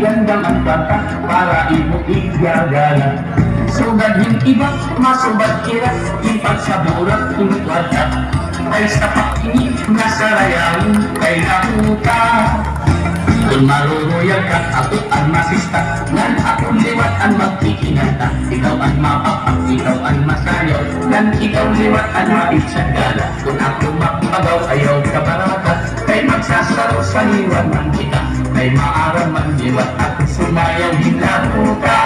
Gandang ang kanta para imo igagala. Sugadhin iba, masubad kira, ipag sa burak, inuwata. Ay sa pakingin, nasarayawin, kay nakuta. Kung maruruyag ka, ako ang masista. Nan akong liwat ang magkikinanta. Ikaw ang mapapak, ikaw ang masayaw. Nan ikaw liwat ang maitsagala. Kung ako makpagaw, ayaw ka baraka. Kay magsasaro sa liwan man kita. Kay maaram man liwat at sumayaw hinako ka.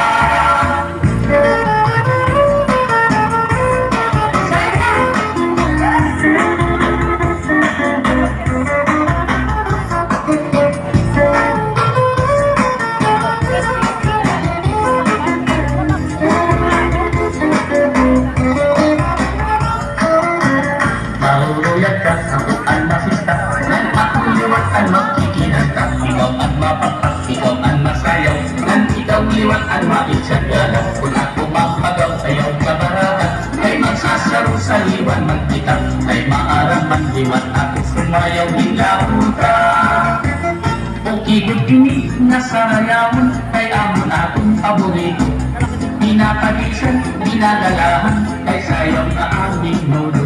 Maruruyag ka, ako ang masista. Nan akong liwat ang magkikinanta. Ikaw ang mapapak, ikaw ang masayaw. Nan ikaw liwat ang maitsagala. Kung ako mapagaw, ayaw ka baraka. Kay magsasaro sa liwan man kita. Kay maaram man liwat ako sumayaw hinako ka. Kung igod ini, nasarayawan. Kay amon akong paborito. Pinapagisan, pinagalahan. Kay sayaw na aming nudo.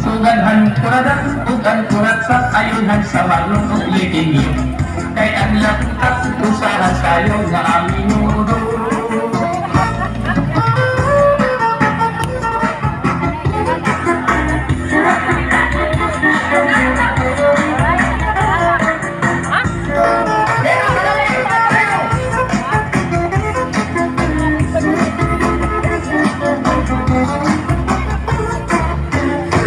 Sugadhan kurada, ugan kuratsa, ayunhan sa marlong o litinyo. Kay ang lakutak, usahan sayo na aming nudo.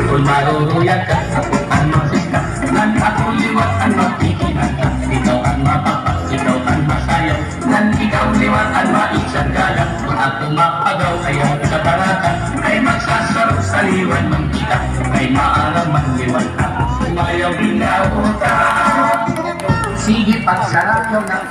Kung maruruyag ka, ako ang masista. Nan ako liwat ang magkikinanta. Ikaw ang mapapak, ikaw ang masayaw. Nan ikaw liwat ang maitsagala. Kung ako mapagaw, ayaw sa baraka. Kay magsasaro sa liwan man kita. Kay maaram man liwan ako sumayaw hinako ka. Sige pagsarayaw na